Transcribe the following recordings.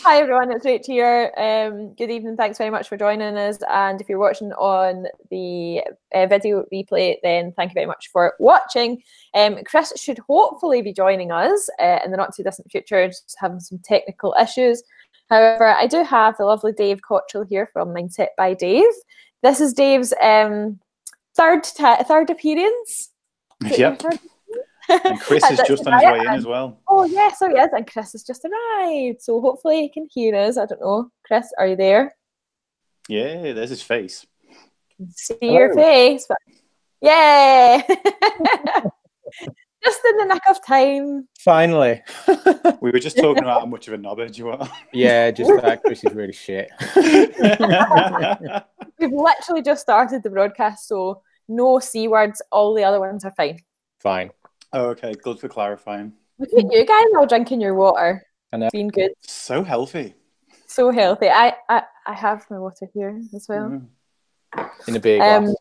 Hi everyone, it's Rach here. Good evening, thanks very much for joining us. And if you're watching on the video replay, then thank you very much for watching. Chris should hopefully be joining us in the not too distant future, just having some technical issues. However, I do have the lovely Dave Cottrell here from Mindset by Dave. This is Dave's third appearance. Yep. And Chris is just on his way in as well. Oh, yes, so he is. And Chris has just arrived. So hopefully he can hear us. I don't know. Chris, are you there? Yeah, there's his face. Can see your face. But... Yay! Just in the nick of time. Finally. We were just talking about how much of a knobhead you are. Yeah, just that. Chris is really shit. We've literally just started the broadcast, so no C words. All the other ones are fine. Fine. Oh, okay. Good for clarifying. Look at you guys all drinking your water. I know. Being good. So healthy. So healthy. I have my water here as well. In a big glass.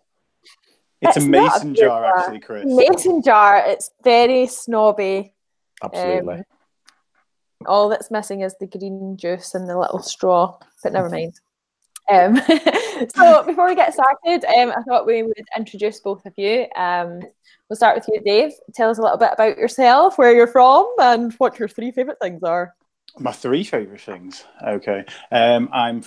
It's a mason jar, actually, Chris. Mason jar. It's very snobby. Absolutely. All that's missing is the green juice and the little straw, but never mind. So before we get started, I thought we would introduce both of you. We'll start with you, Dave. Tell us a little bit about yourself, where you're from, and what your 3 favourite things are. My 3 favourite things. Okay. I'm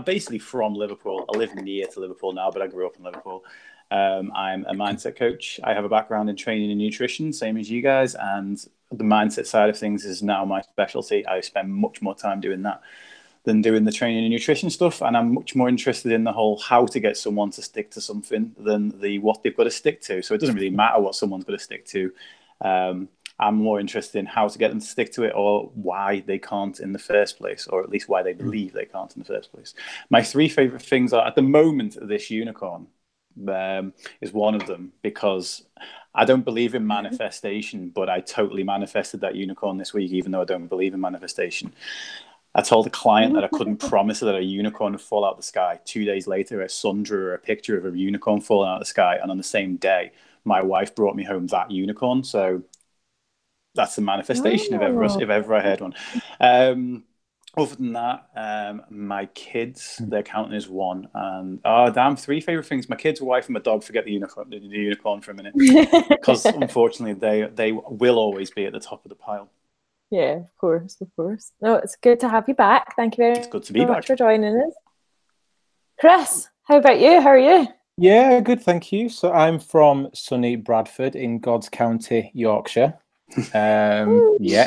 basically from Liverpool. I live near to Liverpool now, but I grew up in Liverpool. I'm a mindset coach. I have a background in training and nutrition, same as you guys, and the mindset side of things is now my specialty. I spend much more time doing that than doing the training and nutrition stuff, and I'm much more interested in the whole how to get someone to stick to something than the what they've got to stick to. So it doesn't really matter what someone's got to stick to. I'm more interested in how to get them to stick to it, or why they can't in the first place, or at least why they believe they can't in the first place. My 3 favorite things are, at the moment, this unicorn is one of them, because I don't believe in manifestation, but I totally manifested that unicorn this week, even though I don't believe in manifestation. I told a client that I couldn't promise that a unicorn would fall out of the sky. 2 days later, a son drew her a picture of a unicorn falling out of the sky. And on the same day, my wife brought me home that unicorn. So that's the manifestation if ever I had one. Other than that, my kids, they're counting as 1. And 3 favorite things. My kids, my wife, and my dog. Forget the unicorn for a minute. Because unfortunately, they will always be at the top of the pile. Yeah, of course. No, it's good to have you back. Thank you very much for joining us. Chris, how about you? How are you? Yeah, good, thank you. So I'm from sunny Bradford in God's County, Yorkshire. Yeah.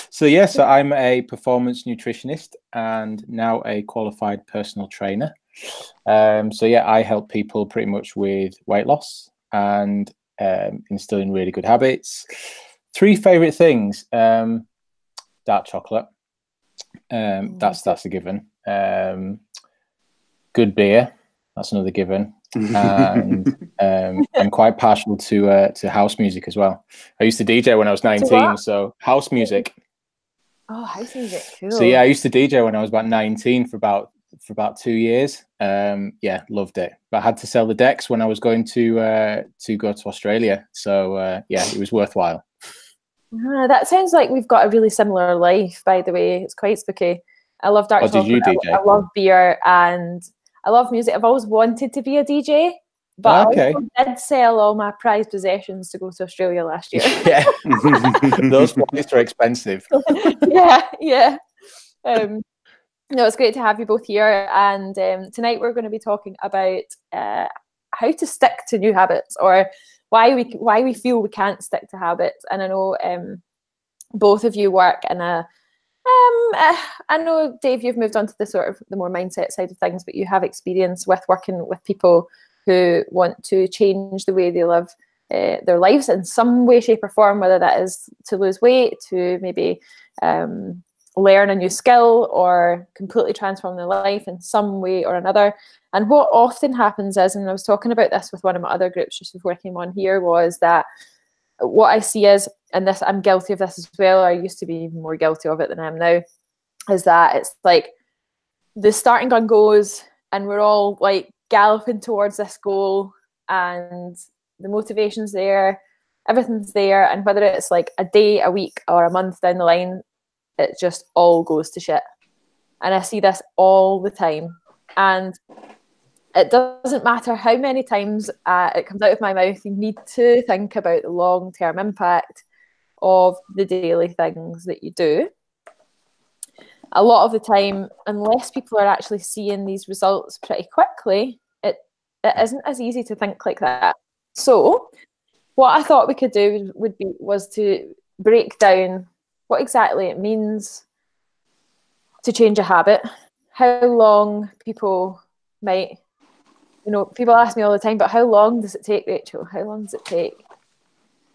So I'm a performance nutritionist and now a qualified personal trainer. I help people pretty much with weight loss and instilling really good habits. 3 favorite things: dark chocolate. That's a given. Good beer. That's another given. And I'm quite partial to house music as well. I used to DJ when I was 19, so house music. Oh, house music, cool. So yeah, I used to DJ when I was about 19 for about 2 years. Loved it. But I had to sell the decks when I was going to go to Australia. So it was worthwhile. That sounds like we've got a really similar life, by the way. It's quite spooky. I love dark chocolate. Did you DJ? I love beer and I love music. I've always wanted to be a DJ, but I also did sell all my prized possessions to go to Australia last year. Yeah, those flights are expensive. Yeah. No, it's great to have you both here. And tonight we're going to be talking about how to stick to new habits, or why we feel we can't stick to habits. And I know both of you work in a I know, Dave, you've moved on to the sort of the more mindset side of things, but you have experience with working with people who want to change the way they live their lives in some way, shape or form, whether that is to lose weight, to maybe learn a new skill, or completely transform their life in some way or another. And what often happens is, and I was talking about this with one of my other groups just before I came on here, was that what I see is, and this, I'm guilty of this as well, or I used to be even more guilty of it than I am now, is that it's like the starting gun goes and we're all like galloping towards this goal and the motivation's there everything's there, and whether it's like a day, a week, or a month down the line, it just all goes to shit. And I see this all the time. And it doesn't matter how many times it comes out of my mouth, you need to think about the long-term impact of the daily things that you do. A lot of the time, unless people are actually seeing these results pretty quickly, it isn't as easy to think like that. So what I thought we could do was to break down what exactly it means to change a habit, how long people might, people ask me all the time, but how long does it take, Rachel? How long does it take?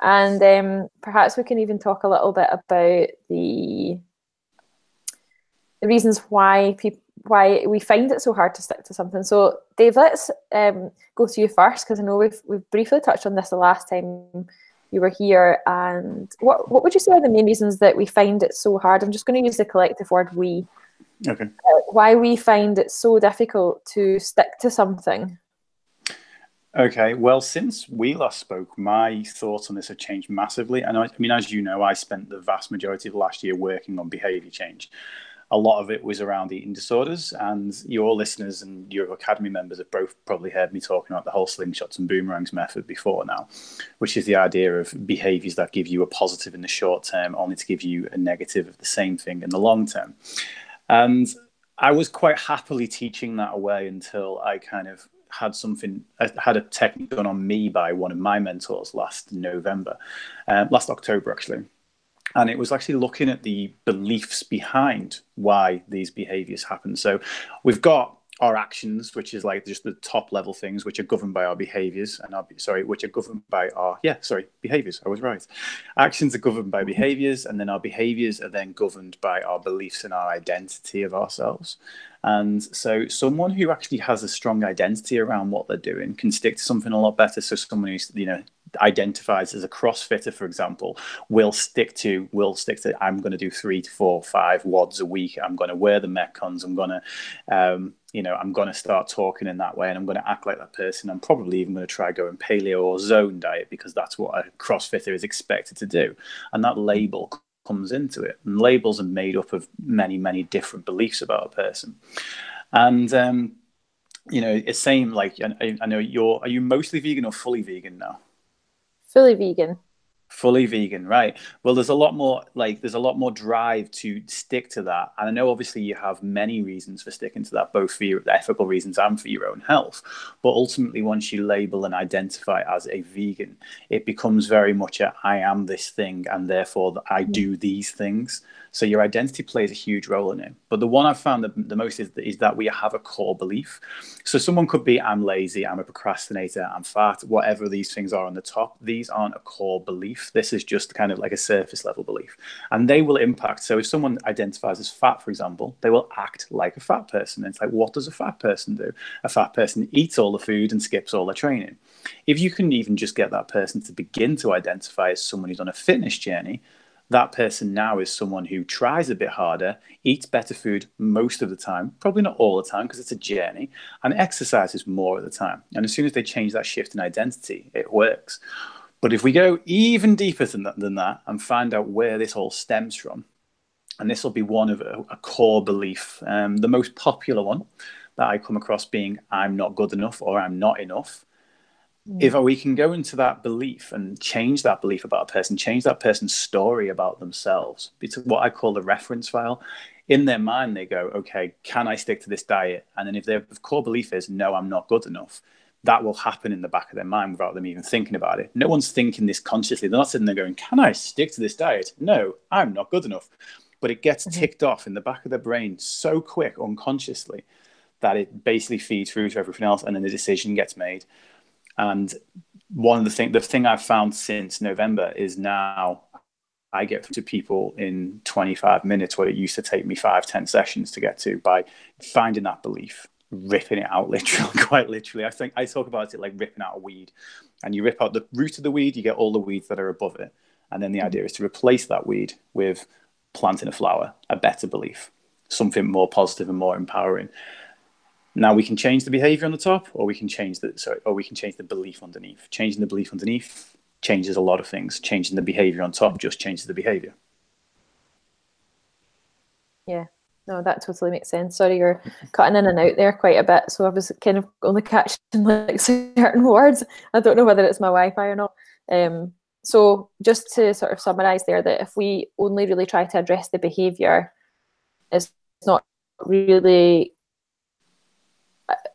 And perhaps we can even talk a little bit about the reasons why we find it so hard to stick to something. So Dave, let's go to you first, because I know we've briefly touched on this the last time you were here. And what would you say are the main reasons that we find it so hard? I'm just going to use the collective word we. Okay. Why we find it so difficult to stick to something. Okay, well, since we last spoke, my thoughts on this have changed massively. And I mean, as you know, I spent the vast majority of last year working on behavior change. A lot of it was around eating disorders, and your listeners and your academy members have both probably heard me talking about the whole slingshots and boomerangs method before now, which is the idea of behaviors that give you a positive in the short term only to give you a negative of the same thing in the long term. And I was quite happily teaching that away until I kind of had a technique done on me by one of my mentors last October actually. And it was actually looking at the beliefs behind why these behaviors happen. So we've got our actions, which is like just the top level things, which are governed by our behaviors, which are governed by our, behaviors. I was right. Actions are governed by behaviors, and then our behaviors are then governed by our beliefs and our identity of ourselves. And so someone who actually has a strong identity around what they're doing can stick to something a lot better. So someone who's, identifies as a CrossFitter, for example, will stick to I'm going to do 3 to 4, 5 WODs a week. I'm going to wear the Metcons. I'm going to I'm going to start talking in that way, and I'm going to act like that person. I'm probably even going to try going paleo or zone diet, because that's what a CrossFitter is expected to do. And that label comes into it. And labels are made up of many, many different beliefs about a person. And, it's same, like, I know are you mostly vegan or fully vegan now? Fully vegan. Fully vegan, right? Well, there's a lot more drive to stick to that. And I know obviously you have many reasons for sticking to that, both for your ethical reasons and for your own health. But ultimately, once you label and identify as a vegan, it becomes very much I am this thing, and therefore I do these things. So your identity plays a huge role in it. But the one I've found the most is that we have a core belief. So someone could be, I'm lazy, I'm a procrastinator, I'm fat, whatever these things are on the top. These aren't a core belief. This is just kind of like a surface level belief. And they will impact. So if someone identifies as fat, for example, they will act like a fat person. And it's like, what does a fat person do? A fat person eats all the food and skips all their training. If you can even just get that person to begin to identify as someone who's on a fitness journey, that person now is someone who tries a bit harder, eats better food most of the time, probably not all the time because it's a journey, and exercises more of the time. And as soon as they change that shift in identity, it works. But if we go even deeper than that and find out where this all stems from, and this will be one of a core belief, the most popular one that I come across being I'm not good enough or I'm not enough. If we can go into that belief and change that belief about a person, change that person's story about themselves, it's what I call the reference file. In their mind, they go, okay, can I stick to this diet? And then if their core belief is, no, I'm not good enough, that will happen in the back of their mind without them even thinking about it. No one's thinking this consciously. They're not sitting there going, can I stick to this diet? No, I'm not good enough. But it gets ticked off in the back of their brain so quick, unconsciously, that it basically feeds through to everything else, and then the decision gets made. And one of the thing I've found since November is now I get to people in 25 minutes where it used to take me 5-10 sessions to get to, by finding that belief, ripping it out quite literally. I think I talk about it like ripping out a weed, and you rip out the root of the weed, you get all the weeds that are above it. And then the idea is to replace that weed with planting a flower, a better belief, something more positive and more empowering. Now we can change the behavior on the top, or we can change the belief underneath. Changing the belief underneath changes a lot of things. Changing the behavior on top just changes the behavior. Yeah, no, that totally makes sense. Sorry, you're cutting in and out there quite a bit, so I was kind of only catching like certain words. I don't know whether it's my Wi-Fi or not. So just to sort of summarise there, that if we only really try to address the behaviour, it's not really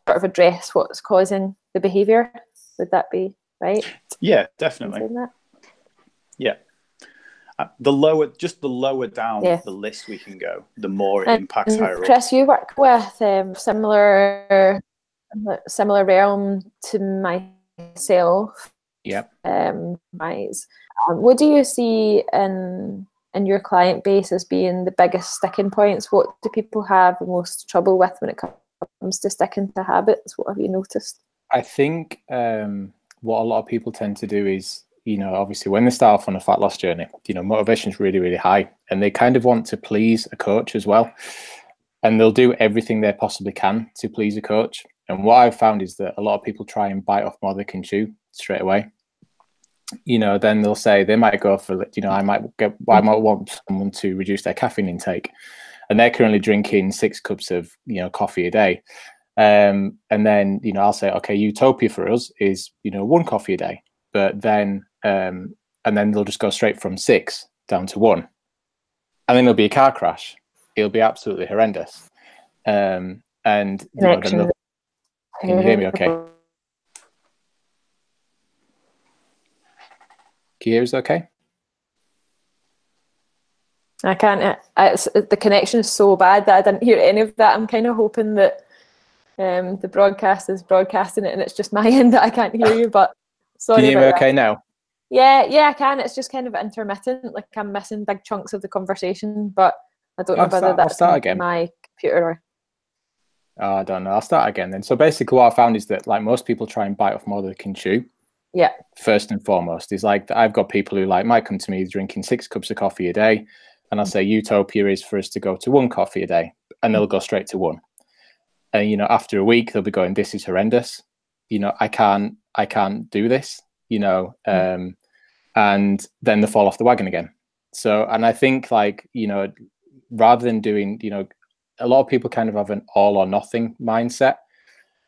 sort of address what's causing the behaviour. Would that be right? Yeah, definitely. Yeah. The lower down the list we can go, the more it impacts higher up. Chris, you work with similar realm to myself. Yep. What do you see in your client base as being the biggest sticking points? What do people have the most trouble with when it comes to sticking to habits? What have you noticed? I think what a lot of people tend to do is, obviously when they start off on a fat loss journey, motivation is really, really high, and they kind of want to please a coach as well. And they'll do everything they possibly can to please a coach. And what I've found is that a lot of people try and bite off more than they can chew straight away. Then they'll say they might go for, I might want someone to reduce their caffeine intake, and they're currently drinking 6 cups of, coffee a day. And then, I'll say, okay, utopia for us is, 1 coffee a day. But then, and then they'll just go straight from 6 down to 1. And then there'll be a car crash. It'll be absolutely horrendous. And then can you hear me okay? Can you hear us okay? I can't. The connection is so bad that I didn't hear any of that. I'm kind of hoping that the broadcast is broadcasting it and it's just my end that I can't hear you, but sorry. Can you hear me okay now? Yeah, I can. It's just kind of intermittent. Like I'm missing big chunks of the conversation, but I don't know whether that's my computer or... I don't know. I'll start again then. So basically what I found is that like most people try and bite off more than they can chew. Yeah. First and foremost is like I've got people who might come to me drinking 6 cups of coffee a day, and I'll say utopia is for us to go to 1 coffee a day, and they'll go straight to 1. And after a week they'll be going, this is horrendous. I can't do this. And then they fall off the wagon again. So, and I think rather than doing, a lot of people kind of have an all or nothing mindset.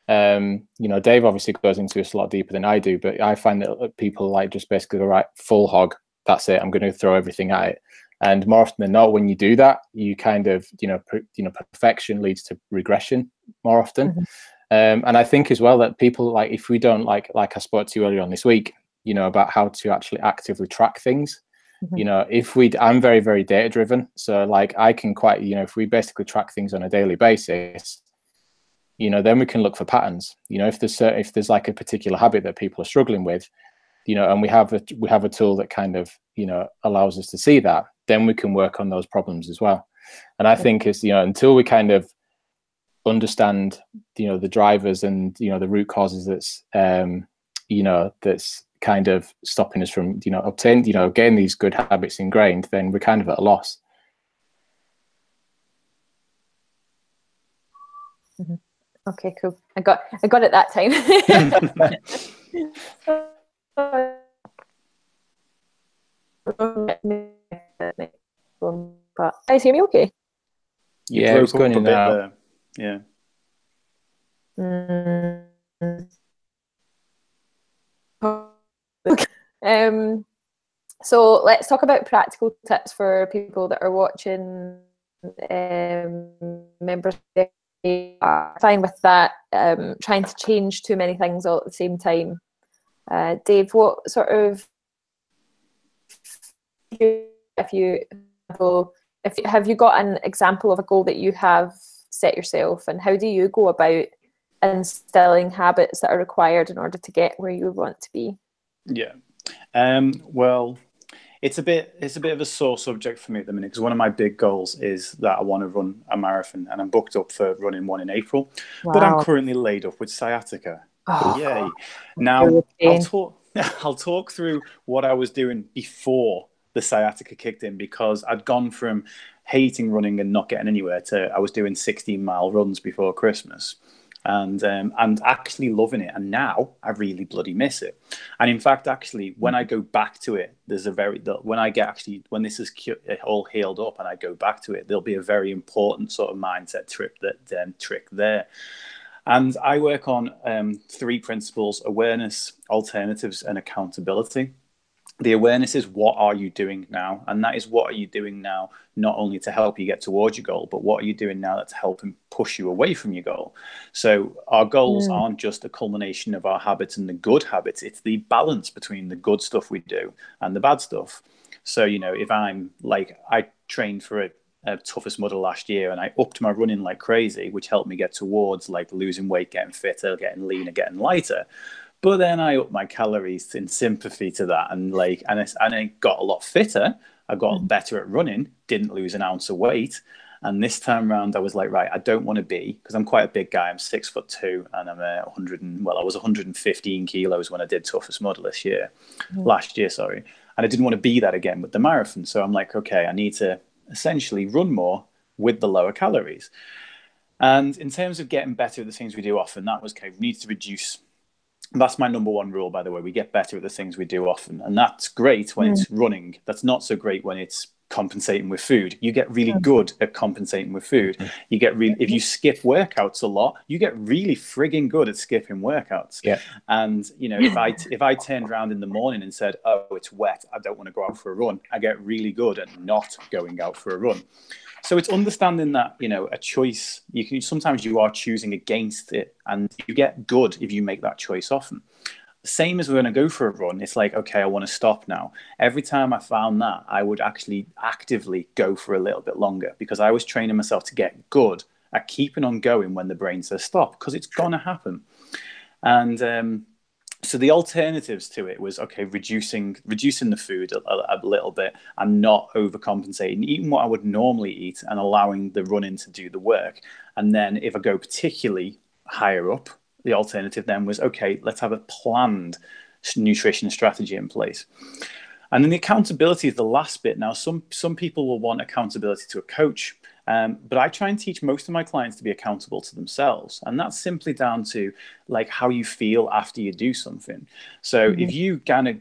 Dave obviously goes into this a lot deeper than I do, but I find that people just basically go, right, full hog, that's it, I'm going to throw everything at it. And more often than not, when you do that, you kind of, perfection leads to regression more often. Mm-hmm. And I think as well that people if we don't like I spoke to you earlier on this week, about how to actually actively track things. Mm-hmm. I'm very, very data driven. So I can quite, if we basically track things on a daily basis, then we can look for patterns. If there's a particular habit that people are struggling with, and we have a tool that kind of, allows us to see that, then we can work on those problems as well. And I think it's, until we kind of understand, the drivers and, the root causes that's, that's kind of stopping us from, getting these good habits ingrained, then we're kind of at a loss. Mm-hmm. Okay, cool. I got it that time. But guys, hear me okay? Yeah, it's going in there. Yeah. So let's talk about practical tips for people that are watching. Members are fine with that, trying to change too many things all at the same time. Dave, what sort of, have you got an example of a goal that you have set yourself, and how do you go about instilling habits that are required in order to get where you want to be? Yeah. Well, it's a bit of a sore subject for me at the minute, because one of my big goals is that I want to run a marathon, and I'm booked up for running one in April. Wow. But I'm currently laid up with sciatica. Oh, yay! Now I'll talk through what I was doing before the sciatica kicked in, because I'd gone from hating running and not getting anywhere to I was doing 16-mile runs before Christmas. and actually loving it. And now I really bloody miss it. And in fact, actually, when I go back to it, there's when this is all healed up and I go back to it, there'll be a very important sort of mindset trick there. And I work on 3 principles: awareness, alternatives, and accountability. The awareness is, what are you doing now? And that is, what are you doing now, not only to help you get towards your goal, but what are you doing now that's helping push you away from your goal? So our goals aren't just a culmination of our habits and the good habits. It's the balance between the good stuff we do and the bad stuff. So, if I'm like, I trained for a Toughest Mudder last year and I upped my running like crazy, which helped me get towards like losing weight, getting fitter, getting leaner, getting lighter. But then I upped my calories in sympathy to that, and I got a lot fitter. I got better at running, didn't lose an ounce of weight. And this time around, I was like, right, I don't want to be, because I'm quite a big guy. I'm 6'2", and I'm I was 115 kilos when I did Toughest Mudder last year, sorry. And I didn't want to be that again with the marathon. So I'm like, okay, I need to essentially run more with the lower calories. And in terms of getting better at the things we do often, that was, okay, we need to reduce. That's my number 1 rule, by the way. We get better at the things we do often. And that's great when it's running. That's not so great when it's compensating with food. You get really good at compensating with food. You get if you skip workouts a lot, you get really frigging good at skipping workouts. Yeah. And if I turned around in the morning and said, oh, it's wet, I don't want to go out for a run, I get really good at not going out for a run. So it's understanding that, a choice, sometimes you are choosing against it, and you get good if you make that choice often. Same as we're going to go for a run. It's like, okay, I want to stop now. Every time I found that, I would actually actively go for a little bit longer, because I was training myself to get good at keeping on going when the brain says stop, because it's going to happen. And so the alternatives to it was, okay, reducing the food a little bit and not overcompensating, eating what I would normally eat and allowing the running to do the work. And then if I go particularly higher up, the alternative then was, okay, let's have a planned nutrition strategy in place. And then the accountability is the last bit. Now, some people will want accountability to a coach, but I try and teach most of my clients to be accountable to themselves. And that's simply down to like how you feel after you do something. So if you kind of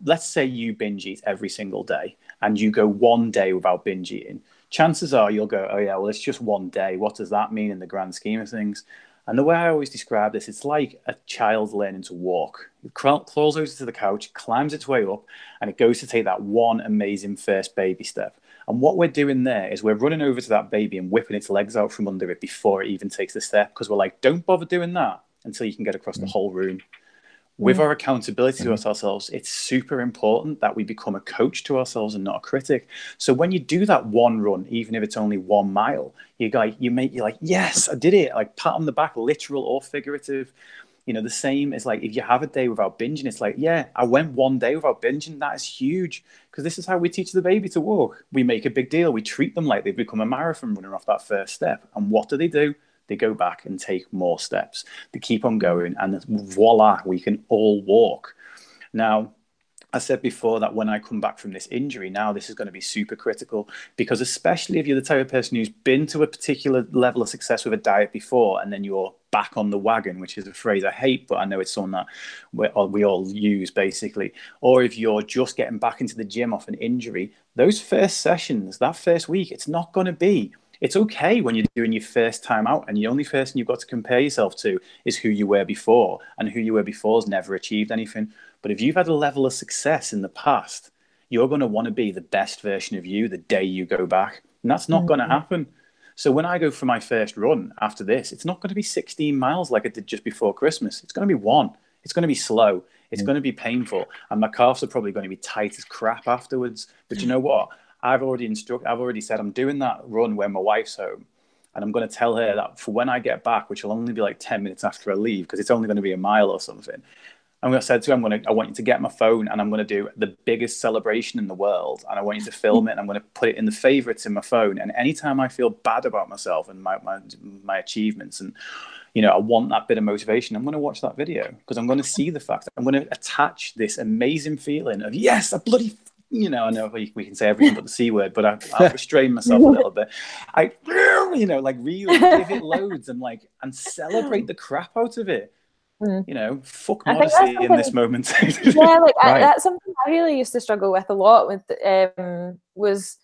let's say you binge eat every single day and you go 1 day without binge eating, chances are you'll go, oh yeah, well, it's just 1 day. What does that mean in the grand scheme of things? And the way I always describe this, it's like a child learning to walk. It crawls over to the couch, climbs its way up, and it goes to take that one amazing first baby step. And what we're doing there is we're running over to that baby and whipping its legs out from under it before it even takes the step, because we're like, don't bother doing that until you can get across the whole room. With our accountability to ourselves, it's super important that we become a coach to ourselves and not a critic. So when you do that one run, even if it's only 1 mile, you're like, yes, I did it. Like pat on the back, literal or figurative. The same as like if you have a day without binging, it's like, yeah, I went 1 day without binging. That is huge, because this is how we teach the baby to walk. We make a big deal. We treat them like they've become a marathon runner off that first step. And what do? They go back and take more steps. They keep on going, and voila, we can all walk. Now, I said before that when I come back from this injury, now this is going to be super critical, because especially if you're the type of person who's been to a particular level of success with a diet before, and then you're back on the wagon, which is a phrase I hate, but I know it's something that we all use basically. Or if you're just getting back into the gym off an injury, those first sessions, that first week, it's not going to be. It's okay when you're doing your first time out and the only person you've got to compare yourself to is who you were before, and who you were before has never achieved anything. But if you've had a level of success in the past, you're going to want to be the best version of you the day you go back. And that's not going to happen. So when I go for my first run after this, it's not going to be 16 miles like I did just before Christmas. It's going to be 1. It's going to be slow. It's going to be painful. And my calves are probably going to be tight as crap afterwards. But you know what? I've already said I'm doing that run when my wife's home, and I'm going to tell her that for when I get back, which will only be like 10 minutes after I leave, because it's only going to be a mile or something. I'm going to say to her, I want you to get my phone, and I'm going to do the biggest celebration in the world, and I want you to film it, and I'm going to put it in the favorites in my phone. And anytime I feel bad about myself and my achievements, and I want that bit of motivation, I'm going to watch that video, because I'm going to see the fact that I'm going to attach this amazing feeling of, yes, I bloody, I know we can say everything but the C word, but I'll restrain myself a little bit. wow, you know, like really give it loads and celebrate the crap out of it. You know, fuck modesty in this moment. Yeah, like Right. that's something I really used to struggle with a lot. With was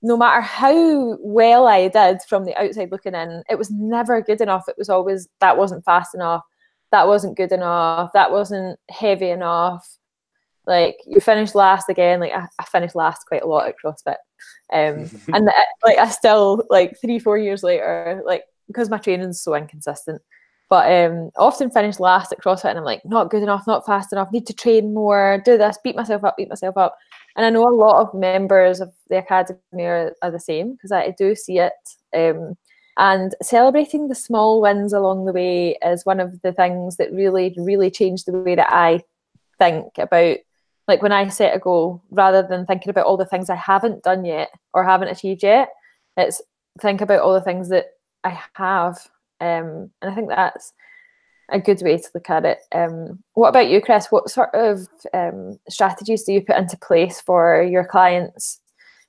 no matter how well I did from the outside looking in, it was never good enough. It was always that wasn't fast enough, that wasn't good enough, that wasn't heavy enough. Like you finished last again. Like I finished last quite a lot at CrossFit, and like I still like 3-4 years later, like because my training's so inconsistent. But often finish last at CrossFit and I'm like, not good enough, not fast enough, need to train more, do this, beat myself up. And I know a lot of members of the Academy are the same because I do see it. And celebrating the small wins along the way is one of the things that really, really changed the way that I think about, like when I set a goal, rather than thinking about all the things I haven't done yet or haven't achieved yet, it's think about all the things that I have. And I think that's a good way to look at it. What about you, Chris? What sort of strategies do you put into place for your clients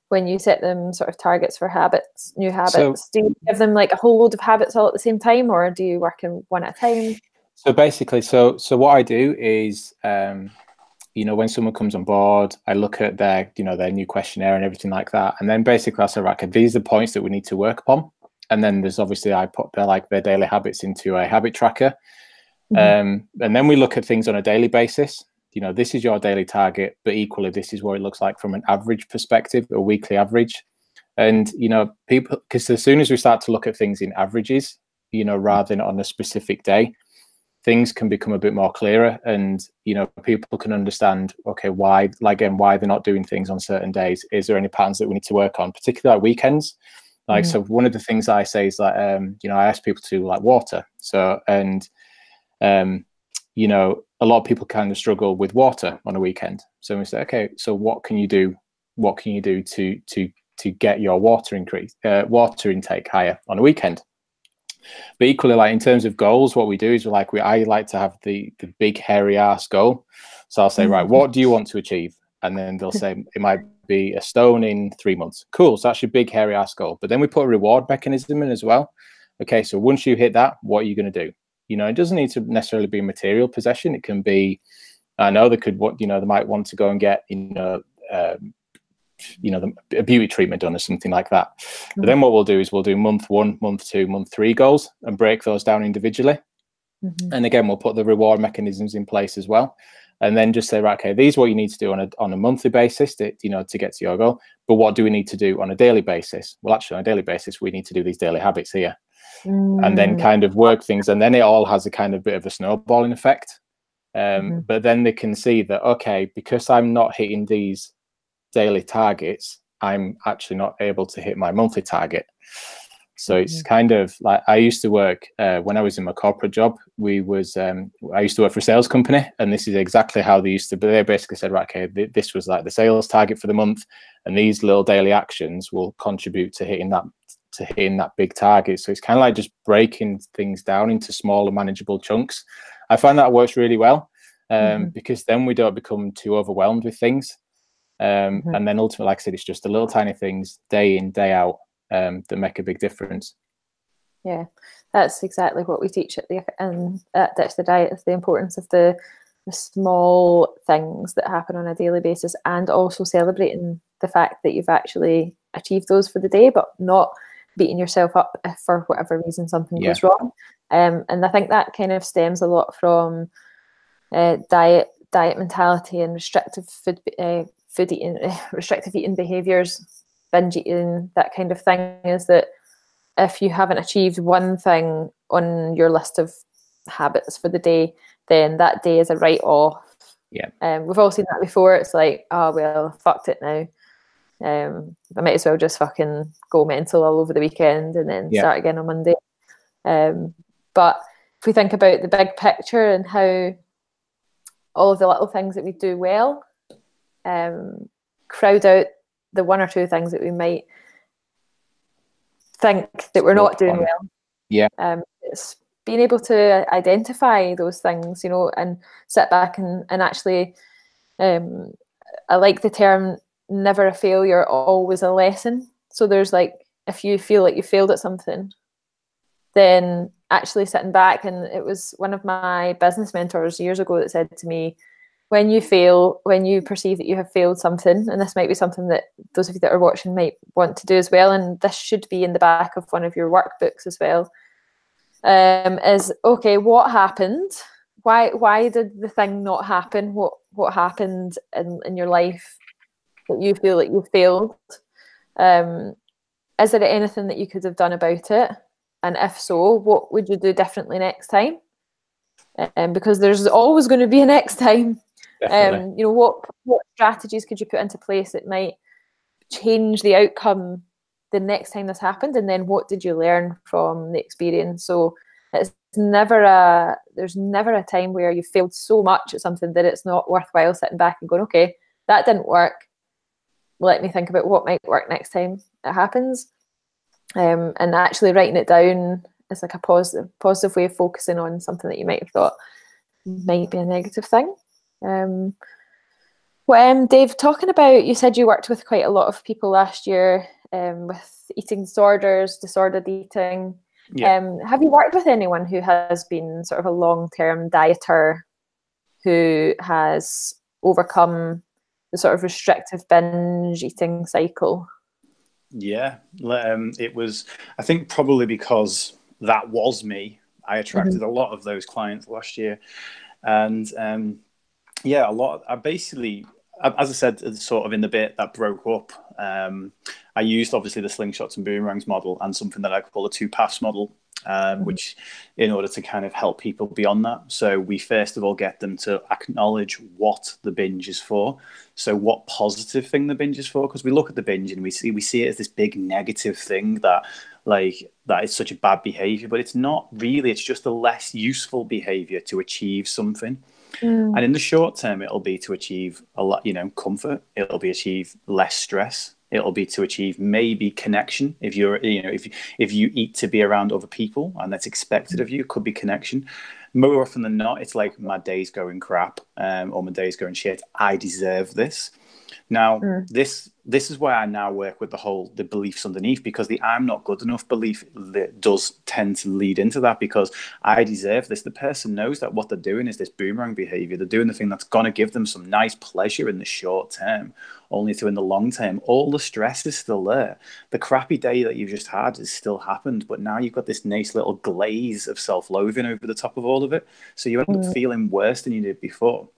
when you set them sort of targets for habits, new habits? So, do you give them like a whole load of habits all at the same time, or do you work in one at a time? So basically, so what I do is, you know, when someone comes on board, I look at their, you know, their new questionnaire and everything like that, and then basically I say, right, okay, these are the points that we need to work upon. And then there's obviously I put their daily habits into a habit tracker. And then we look at things on a daily basis. You know, this is your daily target, but equally this is what it looks like from an average perspective, a weekly average. And, you know, people, because as soon as we start to look at things in averages, you know, rather than on a specific day, things can become a bit more clearer. And, you know, people can understand, okay, why they're not doing things on certain days. Is there any patterns that we need to work on, particularly at weekends? Like, so one of the things I say is that, you know, I ask people to like water. So, and, you know, a lot of people kind of struggle with water on a weekend. So we say, okay, so what can you do? What can you do to get your water intake higher on a weekend? But equally, like in terms of goals, what we do is I like to have the big hairy ass goal. So I'll say, right, what do you want to achieve? And then they'll say it might be a stone in 3 months. Cool. So that's your big hairy ass goal. But then we put a reward mechanism in as well. Okay, so once you hit that, what are you going to do? You know, it doesn't need to necessarily be material possession. It can be, I know they might want to go and get, a beauty treatment done or something like that. But then what we'll do is we'll do month 1, month 2, month 3 goals and break those down individually. And again, we'll put the reward mechanisms in place as well. And then just say, right, okay, these are what you need to do on a monthly basis to get to your goal. But what do we need to do on a daily basis? Well, actually, on a daily basis, we need to do these daily habits here. And then kind of work things. And then it all has a kind of bit of a snowballing effect. But then they can see that, okay, because I'm not hitting these daily targets, I'm actually not able to hit my monthly target. So it's kind of like I used to work when I was in my corporate job. I used to work for a sales company, and this is exactly how they used to. But they basically said, right, okay, this was like the sales target for the month, and these little daily actions will contribute to hitting that big target. So it's kind of like just breaking things down into smaller, manageable chunks. I find that works really well because then we don't become too overwhelmed with things. And then ultimately, like I said, it's just the little tiny things day in, day out that make a big difference. Yeah, that's exactly what we teach at Ditch the Diet, is the importance of the small things that happen on a daily basis, and also celebrating the fact that you've actually achieved those for the day, but not beating yourself up if for whatever reason something goes wrong. And I think that kind of stems a lot from diet mentality and restrictive food eating, restrictive eating behaviors, binge eating, that kind of thing, is that if you haven't achieved one thing on your list of habits for the day, then that day is a write-off. We've all seen that before. It's like, oh well, fucked it now. I might as well just fucking go mental all over the weekend and then start again on Monday. But if we think about the big picture and how all of the little things that we do well crowd out the one or two things that we might think that we're not doing well. It's being able to identify those things, and sit back and actually, I like the term never a failure, always a lesson. So there's like if you feel like you failed at something, then actually sitting back, and it was one of my business mentors years ago that said to me, when you fail, when you perceive that you have failed something, and this might be something that those of you that are watching might want to do as well, and this should be in the back of one of your workbooks as well, is, okay, what happened? Why did the thing not happen? What happened in your life that you feel like you failed? Is there anything that you could have done about it? And if so, what would you do differently next time? Because there's always going to be a next time. You know, what strategies could you put into place that might change the outcome the next time this happened? And then what did you learn from the experience? So there's never a time where you failed so much at something that it's not worthwhile sitting back and going, okay, that didn't work. Let me think about what might work next time it happens. And actually writing it down is like a positive way of focusing on something that you might have thought might be a negative thing. Dave, talking about, you said you worked with quite a lot of people last year with eating disorders, disordered eating. Yeah. Have you worked with anyone who has been sort of a long-term dieter who has overcome the sort of restrictive binge eating cycle? Yeah, it was, I think probably because that was me, I attracted a lot of those clients last year. And yeah, I basically, as I said, sort of in the bit that broke up, I used obviously the slingshots and boomerangs model and something that I call the 2 paths model, which in order to kind of help people beyond that. So we first of all get them to acknowledge what the binge is for. So what positive thing the binge is for, because we look at the binge and we see it as this big negative thing that is such a bad behavior, but it's not really. It's just a less useful behavior to achieve something. And in the short term, it'll be to achieve a lot, comfort. It'll be achieve less stress. It'll be to achieve maybe connection. If you're, if you eat to be around other people and that's expected of you, it could be connection. More often than not, it's like, my day's going crap, or my day's going shit. I deserve this. Now, this is why I now work with the beliefs underneath, because the I'm not good enough belief that does tend to lead into that, because I deserve this. The person knows that what they're doing is this boomerang behavior. They're doing the thing that's going to give them some nice pleasure in the short term, only to in the long term, all the stress is still there. The crappy day that you've just had has still happened, but now you've got this nice little glaze of self-loathing over the top of all of it. So you end up feeling worse than you did before.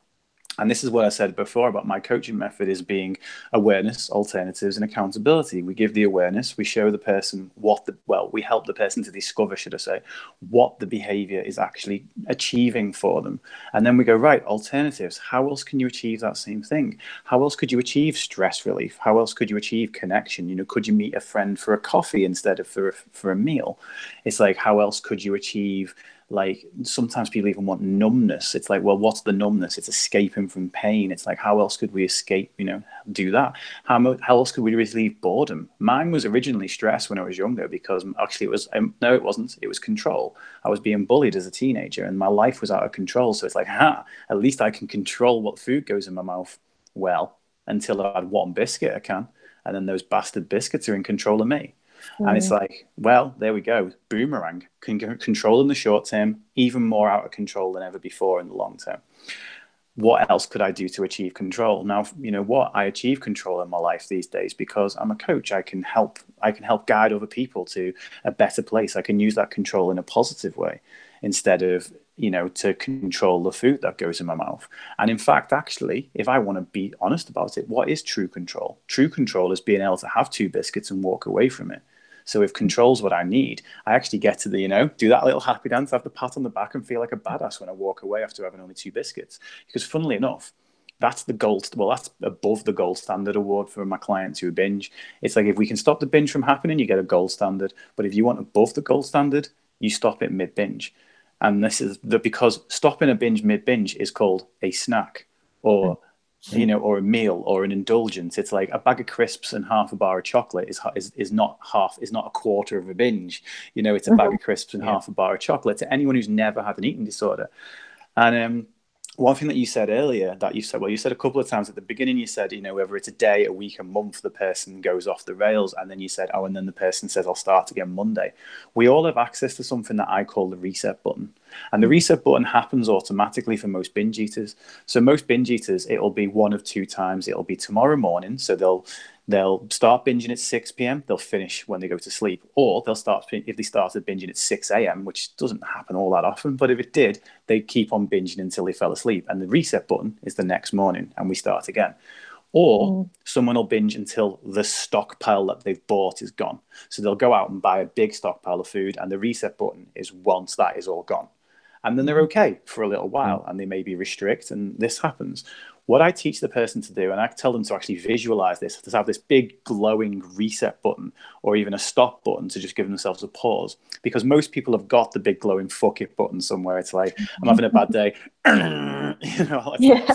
And this is what I said before about my coaching method, is being awareness, alternatives, and accountability. We give the awareness, we show the person we help the person to discover, should I say, what the behavior is actually achieving for them. And then we go, right, alternatives. How else can you achieve that same thing? How else could you achieve stress relief? How else could you achieve connection? Could you meet a friend for a coffee instead of for a meal? It's like, how else could you achieve, like, sometimes people even want numbness. It's like, well, what's the numbness? It's escaping from pain. It's like, how else could we escape, do that? How else could we relieve boredom? Mine was originally stress when I was younger, because actually it was, no, it wasn't. It was control. I was being bullied as a teenager and my life was out of control. So it's like, at least I can control what food goes in my mouth. Well, until I had one biscuit, I can. And then those bastard biscuits are in control of me. And it's like, well, there we go. Boomerang can control in the short term, even more out of control than ever before in the long term. What else could I do to achieve control? Now, I achieve control in my life these days because I'm a coach. I can help guide other people to a better place. I can use that control in a positive way instead of, to control the food that goes in my mouth. And in fact, actually, if I want to be honest about it, what is true control? True control is being able to have 2 biscuits and walk away from it. So if control's what I need, I actually get to do that little happy dance, have the pat on the back and feel like a badass when I walk away after having only 2 biscuits. Because funnily enough, that's that's above the gold standard award for my clients who binge. It's like, if we can stop the binge from happening, you get a gold standard. But if you want above the gold standard, you stop it mid-binge. And this is because stopping a binge mid-binge is called a snack, or or a meal, or an indulgence. It's like a bag of crisps and half a bar of chocolate is not a quarter of a binge. It's a bag of crisps and half a bar of chocolate to anyone who's never had an eating disorder. And one thing that you said earlier, that you said a couple of times at the beginning, you said, whether it's a day, a week, a month, the person goes off the rails. And then you said, and then the person says, I'll start again Monday. We all have access to something that I call the reset button. And the reset button happens automatically for most binge eaters. So most binge eaters, it'll be one of two times. It'll be tomorrow morning. So they'll start binging at 6 p.m. They'll finish when they go to sleep. Or they'll start, if they started binging at 6 a.m., which doesn't happen all that often, but if it did, they'd keep on binging until they fell asleep. And the reset button is the next morning and we start again. Or someone will binge until the stockpile that they've bought is gone. So they'll go out and buy a big stockpile of food, and the reset button is once that is all gone. And then they're okay for a little while, and they maybe restrict, and this happens. What I teach the person to do, and I tell them to actually visualize this, to have this big glowing reset button or even a stop button to just give themselves a pause, because most people have got the big glowing fuck it button somewhere. It's like, I'm having a bad day.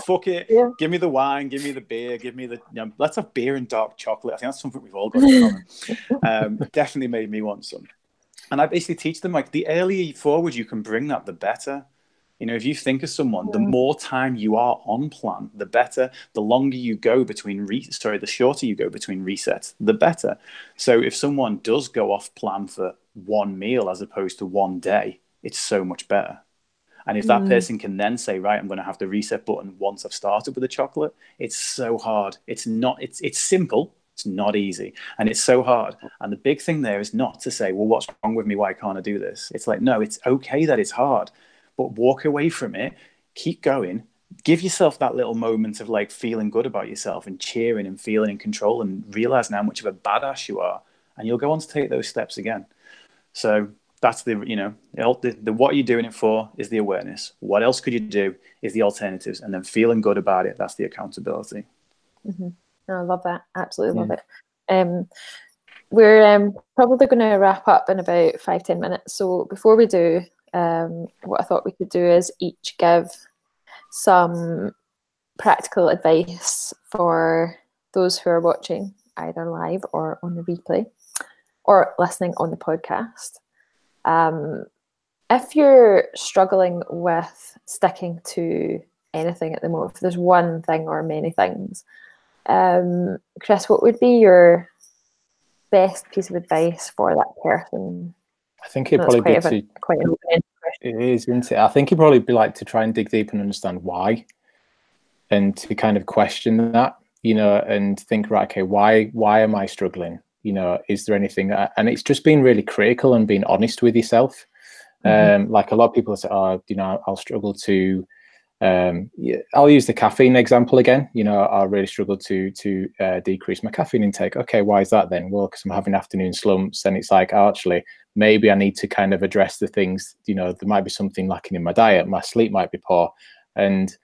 Fuck it. Yeah. Give me the wine, give me the beer, give me the, let's have beer and dark chocolate. I think that's something we've all got in common. Definitely made me want some. And I basically teach them, like, the earlier forward you can bring that, the better. If you think of someone, the more time you are on plan, the better. The longer you go between the shorter you go between resets, the better. So if someone does go off plan for one meal as opposed to one day, it's so much better. And if that person can then say, right, I'm going to have the reset button once I've started with the chocolate, it's so hard. It's simple. It's not easy. And it's so hard. And the big thing there is not to say, well, what's wrong with me? Why can't I do this? It's like, no, it's okay that it's hard. But walk away from it, keep going, give yourself that little moment of like feeling good about yourself and cheering and feeling in control and realizing how much of a badass you are. And you'll go on to take those steps again. So that's the what you're doing it for is the awareness. What else could you do is the alternatives, and then feeling good about it. That's the accountability. Mm-hmm. I love that. Absolutely love it. We're probably going to wrap up in about 5-10 minutes. So before we do, what I thought we could do is each give some practical advice for those who are watching either live or on the replay or listening on the podcast. If you're struggling with sticking to anything at the moment, if there's one thing or many things, Chris, what would be your best piece of advice for that person? I think it'd probably be quite an open-ended question. It is, isn't it? I think it'd probably be like to try and dig deep and understand why, and to kind of question that, and think, right, okay, why am I struggling? Is there anything? And it's just being really critical and being honest with yourself. Like a lot of people say, I'll struggle to. I'll use the caffeine example again. I really struggle to decrease my caffeine intake. Okay, why is that then? Well, because I'm having afternoon slumps, and it's like, actually, maybe I need to kind of address the things. There might be something lacking in my diet. My sleep might be poor, and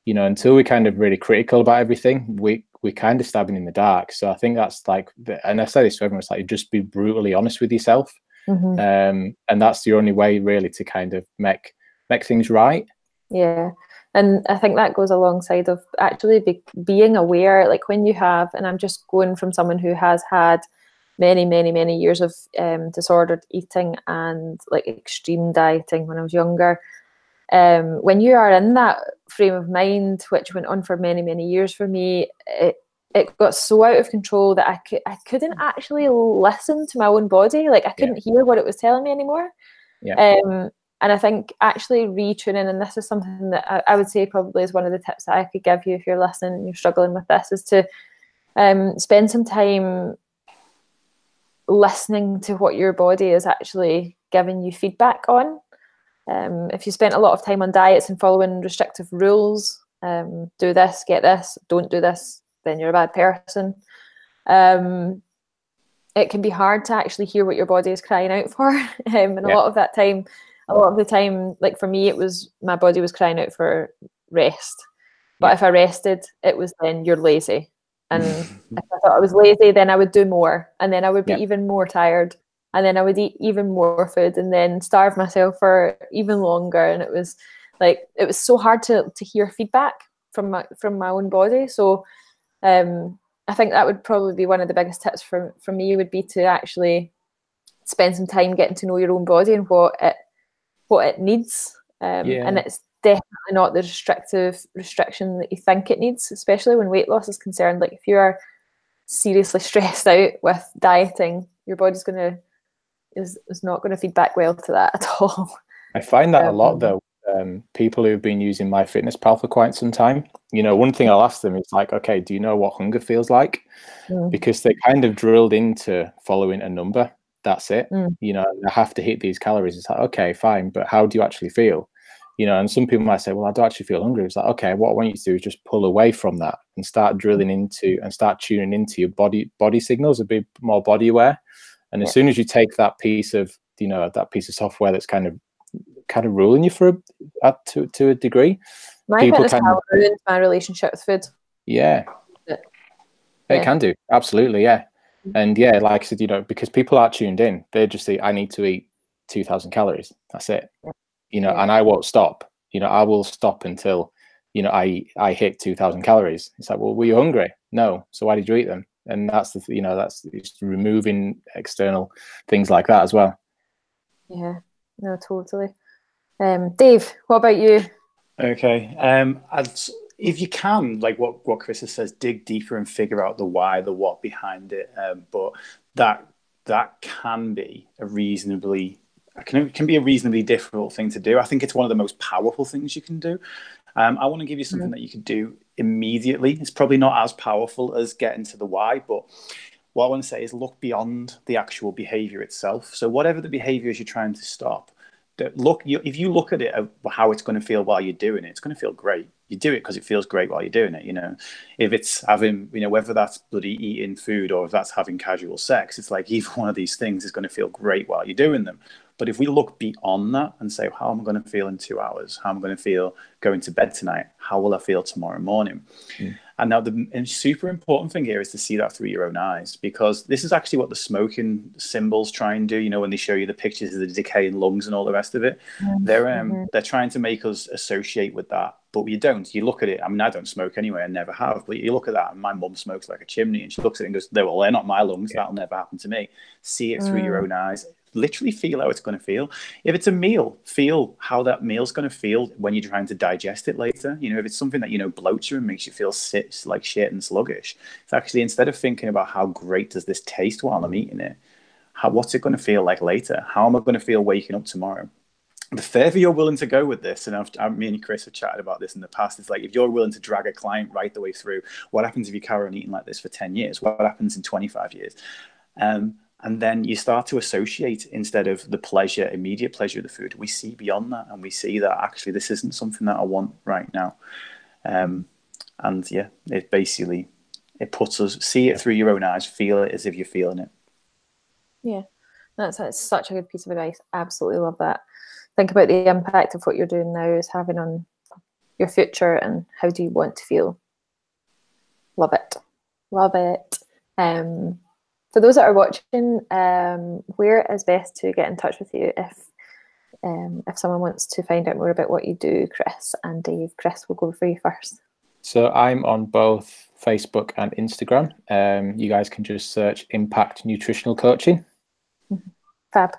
until we're kind of really critical about everything, we're kind of stabbing in the dark. So I think that's like, and I say this to everyone, it's like, just be brutally honest with yourself, and that's the only way really to kind of make things right. Yeah. And I think that goes alongside of actually being aware, like when you have, and I'm just going from someone who has had many, many, many years of disordered eating and like extreme dieting when I was younger. When you are in that frame of mind, which went on for many, many years for me, it got so out of control that I couldn't actually listen to my own body. Like I couldn't hear what it was telling me anymore. Yeah. And I think actually retuning, and this is something that I would say probably is one of the tips that I could give you if you're listening and you're struggling with this, is to spend some time listening to what your body is actually giving you feedback on. If you spent a lot of time on diets and following restrictive rules, do this, get this, don't do this, then you're a bad person. It can be hard to actually hear what your body is crying out for. And a lot of the time, like for me, it was my body was crying out for rest. But if I rested, it was then you're lazy. And if I thought I was lazy, then I would do more. And then I would be even more tired. And then I would eat even more food and then starve myself for even longer. And it was so hard to hear feedback from my own body. So I think that would probably be one of the biggest tips for me, would be to actually spend some time getting to know your own body and what it needs. And definitely not the restriction that you think it needs, especially when weight loss is concerned. Like if you are seriously stressed out with dieting, your body's is not going to feed back well to that at all. I find that a lot though. People who've been using MyFitnessPal for quite some time, you know, one thing I'll ask them is like, okay, do you know what hunger feels like? Because they kind of drilled into following a number. That's it. You know, I have to hit these calories. It's like, okay, fine, but how do you actually feel? You know, and some people might say, well, I don't actually feel hungry. It's like, okay, what I want you to do is just pull away from that and start drilling into and start tuning into your body signals, a bit more body aware. And as soon as you take that piece of, you know, that piece of software that's kind of ruling you to a degree, people kind of ruined my relationship with food. Yeah. It can do, absolutely, yeah. And yeah, like I said, you know, because people aren't tuned in, they just say, I need to eat 2,000 calories. That's it. You know, and I won't stop. You know, I will stop until, you know, I hit 2,000 calories. It's like, well, were you hungry? No. So why did you eat them? And that's you know, that's just removing external things like that as well. Yeah, no, totally. Dave, what about you? Okay. If you can, like what Chris says, dig deeper and figure out the why, the what behind it. But that can be a reasonably difficult thing to do. I think it's one of the most powerful things you can do. I want to give you something that you could do immediately. It's probably not as powerful as getting to the why, but what I want to say is look beyond the actual behavior itself. So whatever the behavior is you're trying to stop, if you look at it, how it's going to feel while you're doing it, it's going to feel great. You do it because it feels great while you're doing it. You know, if it's having, you know, whether that's bloody eating food or if that's having casual sex, it's like either one of these things is going to feel great while you're doing them. But if we look beyond that and say, how am I going to feel in 2 hours? How am I going to feel going to bed tonight? How will I feel tomorrow morning? And now the super important thing here is to see that through your own eyes, because this is actually what the smoking symbols try and do. You know, when they show you the pictures of the decaying lungs and all the rest of it, they're trying to make us associate with that. But you don't. You look at it. I mean, I don't smoke anyway. I never have. But you look at that, and my mum smokes like a chimney, and she looks at it and goes, well, they're not my lungs. That'll never happen to me. See it through your own eyes. Literally feel how it's going to feel. If it's a meal, feel how that meal's going to feel when you're trying to digest it later. You know, if it's something that, you know, bloats you and makes you feel like shit and sluggish, it's actually, instead of thinking about how great does this taste while I'm eating it, what's it going to feel like later? How am I going to feel waking up tomorrow? The further you're willing to go with this, and me and Chris have chatted about this in the past, it's like if you're willing to drag a client right the way through, what happens if you carry on eating like this for 10 years? What happens in 25 years? And then you start to associate, instead of the pleasure, immediate pleasure of the food, we see beyond that, and we see that actually this isn't something that I want right now. And yeah, it puts us, see it through your own eyes, feel it as if you're feeling it. Yeah, that's such a good piece of advice. Absolutely love that. Think about the impact of what you're doing now is having on your future, and how do you want to feel. Love it. Love it. For those that are watching, where is best to get in touch with you if someone wants to find out more about what you do, Chris and Dave? Chris, we'll go for you first. So I'm on both Facebook and Instagram. You guys can just search Impact Nutritional Coaching. Fab.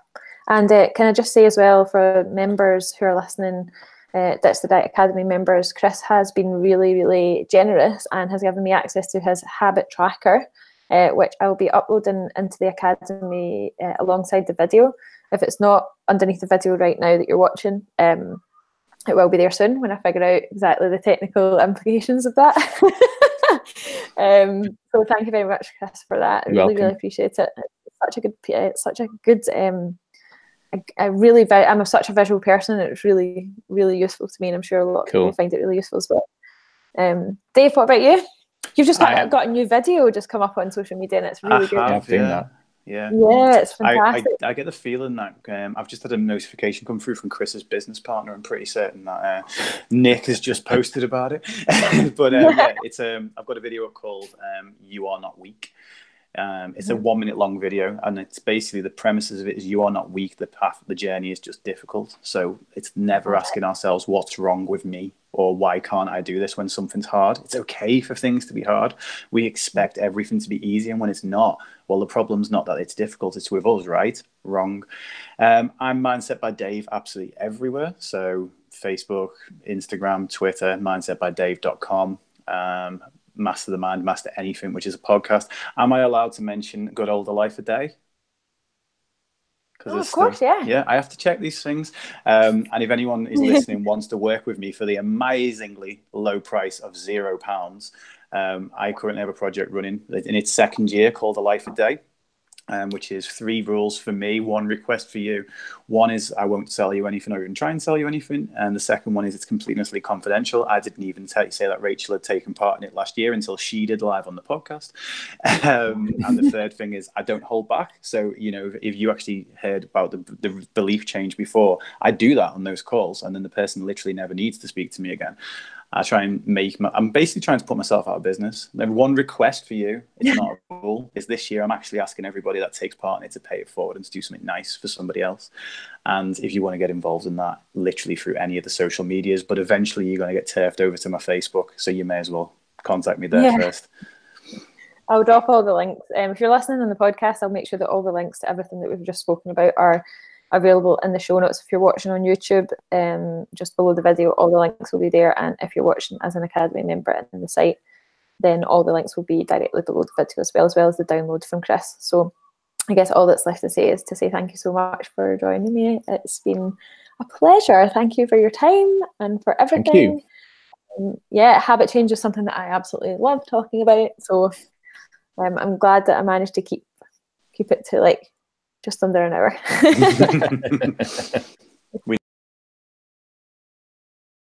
And can I just say as well, for members who are listening, Ditch the Diet Academy members, Chris has been really, really generous and has given me access to his habit tracker, which I will be uploading into the Academy alongside the video. If it's not underneath the video right now that you're watching, it will be there soon when I figure out exactly the technical implications of that. So thank you very much, Chris, for that. I really appreciate it. It's such a good I'm such a visual person, and it's really, really useful to me, and I'm sure a lot of people find it really useful as well. Dave, what about you? You've just got a new video just come up on social media, and it's really good. I've seen that. Yeah, it's fantastic. I get the feeling that I've just had a notification come through from Chris's business partner. I'm pretty certain that Nick has just posted about it. But yeah, it's I've got a video called "You Are Not Weak." It's a 1 minute long video, and it's basically the premises of it is you are not weak. The path, the journey is just difficult. So it's never asking ourselves what's wrong with me or why can't I do this when something's hard. It's okay for things to be hard. We expect everything to be easy, and when it's not, well, the problem's not that it's difficult, it's with us, right? Wrong. I'm Mindset by Dave absolutely everywhere. So Facebook, Instagram, Twitter, mindsetbydave.com, Master the Mind, Master Anything, which is a podcast. Am I allowed to mention Good Older Life a Day? Oh, of course, yeah. Yeah, I have to check these things. And if anyone is listening wants to work with me for the amazingly low price of £0, I currently have a project running in its second year called A Life a Day. Which is 3 rules for me, 1 request for you. 1 is I won't sell you anything or even try and sell you anything. And the second one is it's completely confidential. I didn't even say that Rachel had taken part in it last year until she did live on the podcast. And the third thing is I don't hold back. So, you know, if you actually heard about the belief change before, I do that on those calls. And then the person literally never needs to speak to me again. I try and I'm basically trying to put myself out of business. Then 1 request for you, it's not a rule, is this year I'm actually asking everybody that takes part in it to pay it forward and to do something nice for somebody else. And if you want to get involved in that, literally through any of the social medias, but eventually you're going to get turfed over to my Facebook. So you may as well contact me there first. I'll drop all the links. If you're listening on the podcast, I'll make sure that all the links to everything that we've just spoken about are available in the show notes. If you're watching on YouTube, just below the video, all the links will be there. And if you're watching as an Academy member in the site, then all the links will be directly below the video as well as the download from Chris. So I guess all that's left to say is to say thank you so much for joining me. It's been a pleasure. Thank you for your time and for everything. Thank you. Yeah, habit change is something that I absolutely love talking about. So I'm glad that I managed to keep it to like just under an hour.